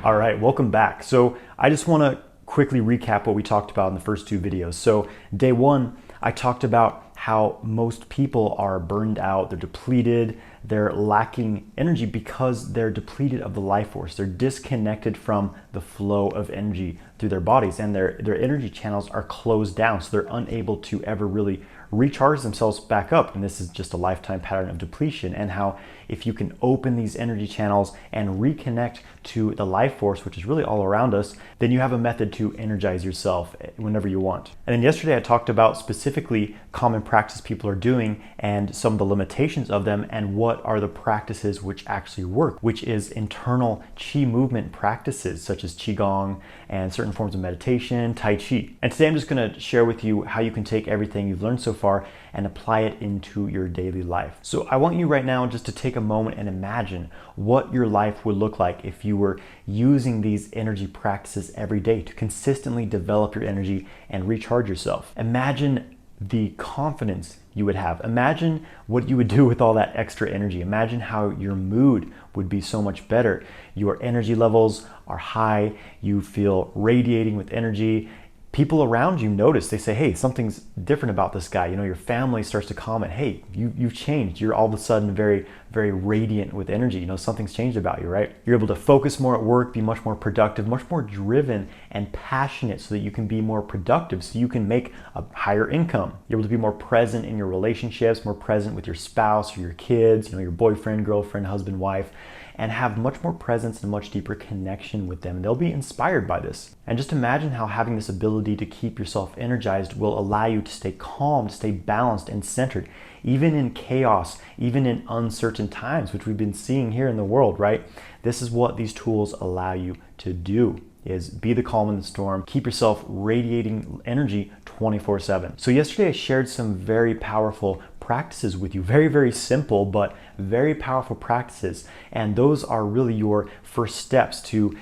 All right, welcome back. So I just want to quickly recap what we talked about in the first two videos. So day one, I talked about how most people are burned out, they're depleted, they're lacking energy because they're depleted of the life force. They're disconnected from the flow of energy through their bodies, and their energy channels are closed down, so they're unable to ever really recharge themselves back up. And this is just a lifetime pattern of depletion, and how if you can open these energy channels and reconnect to the life force, which is really all around us, then you have a method to energize yourself whenever you want. And then yesterday I talked about specifically common practice people are doing and some of the limitations of them, and what are the practices which actually work, which is internal chi movement practices such as qigong and certain forms of meditation, tai chi. And today I'm just going to share with you how you can take everything you've learned so far and apply it into your daily life. So I want you right now just to take a moment and imagine what your life would look like if you were using these energy practices every day to consistently develop your energy and recharge yourself. Imagine the confidence you would have. Imagine what you would do with all that extra energy. Imagine how your mood would be so much better. Your energy levels are high, you feel radiating with energy. People around you notice, they say, hey, something's different about this guy. You know, your family starts to comment, hey, you've changed. You're all of a sudden very, very radiant with energy. You know, something's changed about you, right? You're able to focus more at work, be much more productive, much more driven and passionate, so that you can be more productive, so you can make a higher income. You're able to be more present in your relationships, more present with your spouse or your kids, you know, your boyfriend, girlfriend, husband, wife, and have much more presence and much deeper connection with them. They'll be inspired by this. And just imagine how having this ability to keep yourself energized will allow you to stay calm, to stay balanced and centered, even in chaos, even in uncertain times, which we've been seeing here in the world, right? This is what these tools allow you to do, is be the calm in the storm, keep yourself radiating energy 24/7. So yesterday I shared some very powerful practices with you, very, very simple, but very powerful practices. And those are really your first steps to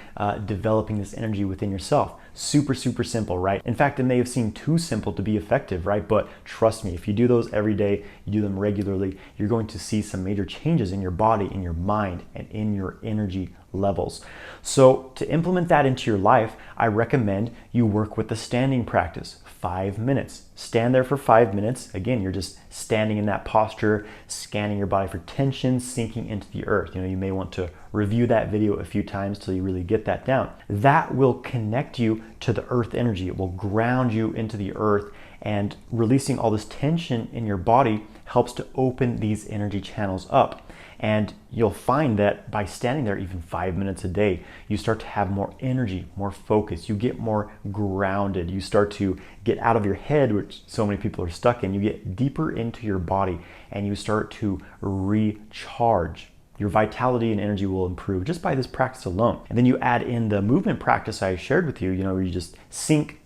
developing this energy within yourself. Super, super simple, right? In fact, it may have seemed too simple to be effective, right? But trust me, if you do those every day, you do them regularly, you're going to see some major changes in your body, in your mind, and in your energy levels. So to implement that into your life, I recommend you work with the standing practice. 5 minutes. Stand there for 5 minutes. Again, you're just standing in that posture, scanning your body for tension, sinking into the earth. You know, you may want to review that video a few times till you really get that down. That will connect you to the earth energy. It will ground you into the earth, and releasing all this tension in your body helps to open these energy channels up. And you'll find that by standing there even 5 minutes a day, you start to have more energy, more focus. You get more grounded. You start to get out of your head, which so many people are stuck in. You get deeper into your body, and you start to recharge. Your vitality and energy will improve just by this practice alone. And then you add in the movement practice I shared with you, you know, where you just sink,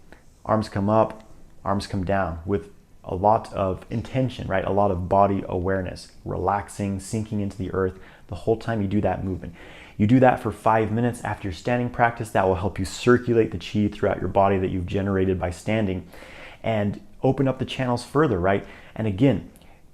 arms come up, arms come down, with a lot of intention, right? A lot of body awareness, relaxing, sinking into the earth the whole time you do that movement. You do that for 5 minutes after your standing practice. That will help you circulate the chi throughout your body that you've generated by standing, and open up the channels further, right? And again,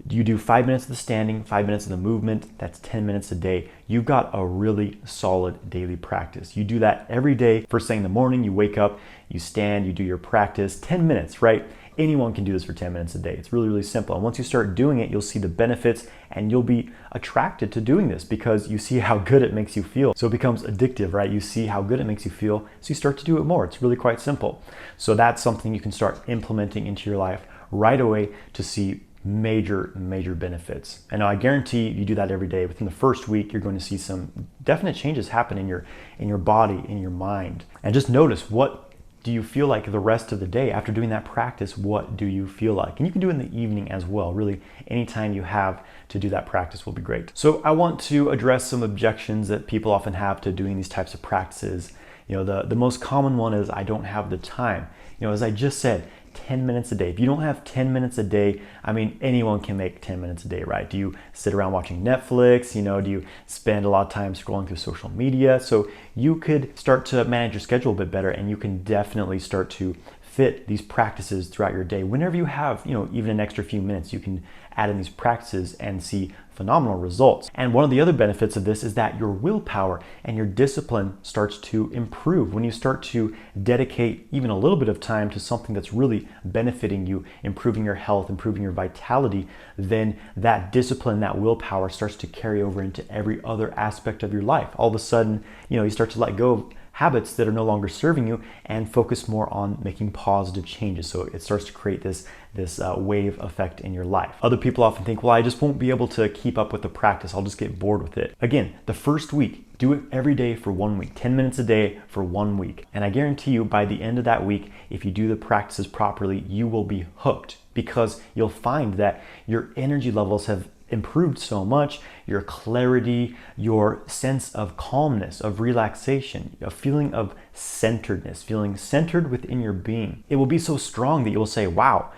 you do 5 minutes of the standing, 5 minutes of the movement, that's 10 minutes a day. You've got a really solid daily practice. You do that every day. First thing in the morning, you wake up, you stand, you do your practice, 10 minutes, right? Anyone can do this for 10 minutes a day. It's really, really simple. And once you start doing it, you'll see the benefits, and you'll be attracted to doing this because you see how good it makes you feel. So it becomes addictive, right? You see how good it makes you feel, so you start to do it more. It's really quite simple. So that's something you can start implementing into your life right away to see major, major benefits. And I guarantee you do that every day. Within the first week, you're going to see some definite changes happen in your body, in your mind. And just notice, what do you feel like the rest of the day after doing that practice? What do you feel like? And you can do it in the evening as well. Really, anytime you have to do that practice will be great. So I want to address some objections that people often have to doing these types of practices. You know, the most common one is, I don't have the time. You know, as I just said, 10 minutes a day. If you don't have 10 minutes a day, I mean, anyone can make 10 minutes a day, right? Do you sit around watching Netflix? You know, do you spend a lot of time scrolling through social media? So you could start to manage your schedule a bit better, and you can definitely start to fit these practices throughout your day. Whenever you have, you know, even an extra few minutes, you can add in these practices and see phenomenal results. And one of the other benefits of this is that your willpower and your discipline starts to improve. When you start to dedicate even a little bit of time to something that's really benefiting you, improving your health, improving your vitality, then that discipline, that willpower starts to carry over into every other aspect of your life. All of a sudden, you start to let go of habits that are no longer serving you and focus more on making positive changes. So it starts to create this wave effect in your life. Other people often think, well, I just won't be able to keep up with the practice. I'll just get bored with it. Again, the first week, do it every day for 1 week, 10 minutes a day for 1 week. And I guarantee you by the end of that week, if you do the practices properly, you will be hooked, because you'll find that your energy levels have improved so much, your clarity, your sense of calmness, of relaxation, a feeling of centeredness, feeling centered within your being. It will be so strong that you will say, wow,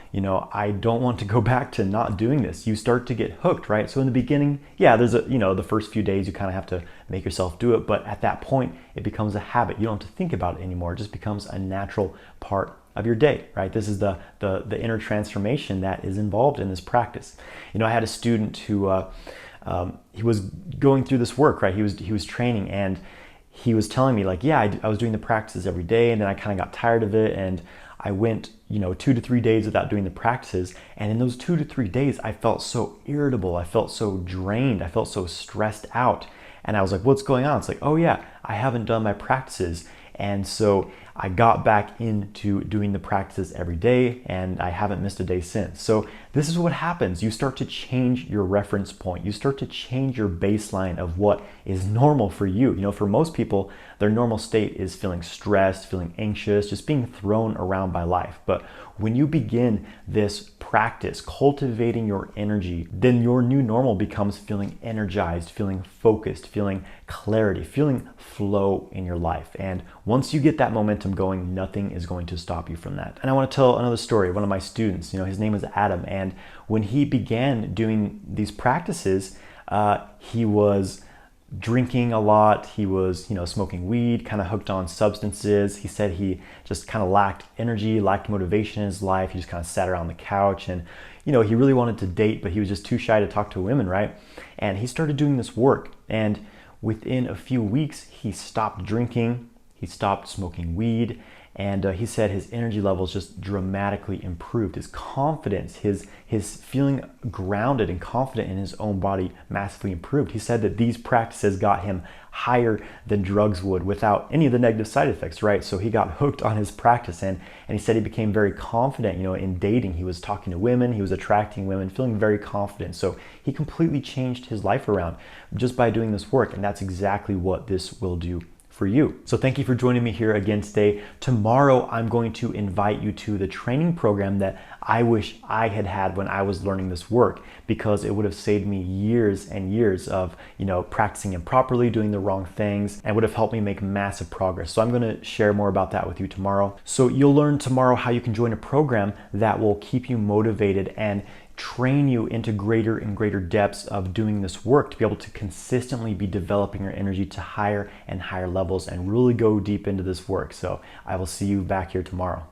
I don't want to go back to not doing this. You start to get hooked, right? So in the beginning, yeah, there's the first few days you kind of have to make yourself do it, but at that point, it becomes a habit. You don't have to think about it anymore. It just becomes a natural part of your day, right? This is the inner transformation that is involved in this practice. I had a student who he was going through this work, right? He was training, and he was telling me like, yeah, I was doing the practices every day, and then I kind of got tired of it, and I went 2 to 3 days without doing the practices, and in those 2 to 3 days, I felt so irritable, I felt so drained, I felt so stressed out, and I was like, what's going on? It's like, oh yeah, I haven't done my practices. And so I got back into doing the practices every day, and I haven't missed a day since. So this is what happens. You start to change your reference point. You start to change your baseline of what is normal for you. For most people, their normal state is feeling stressed, feeling anxious, just being thrown around by life. But when you begin this practice, cultivating your energy, then your new normal becomes feeling energized, feeling focused, feeling clarity, feeling flow in your life. And once you get that momentum going, nothing is going to stop you from that. And I want to tell another story. One of my students, his name is Adam, and when he began doing these practices, he was drinking a lot. He was, smoking weed, kind of hooked on substances. He said he just kind of lacked energy, lacked motivation in his life. He just kind of sat around the couch, and, he really wanted to date, but he was just too shy to talk to women, right? And he started doing this work, and within a few weeks, he stopped drinking, he stopped smoking weed, and he said his energy levels just dramatically improved. His confidence, his feeling grounded and confident in his own body massively improved. He said that these practices got him higher than drugs would without any of the negative side effects, right? So he got hooked on his practice, and he said he became very confident, in dating. He was talking to women, he was attracting women, feeling very confident. So he completely changed his life around just by doing this work, and that's exactly what this will do for you. So thank you for joining me here again today. Tomorrow, I'm going to invite you to the training program that I wish I had had when I was learning this work, because it would have saved me years and years of, practicing improperly, doing the wrong things, and would have helped me make massive progress. So I'm going to share more about that with you tomorrow. So you'll learn tomorrow how you can join a program that will keep you motivated and train you into greater and greater depths of doing this work, to be able to consistently be developing your energy to higher and higher levels and really go deep into this work. So I will see you back here tomorrow.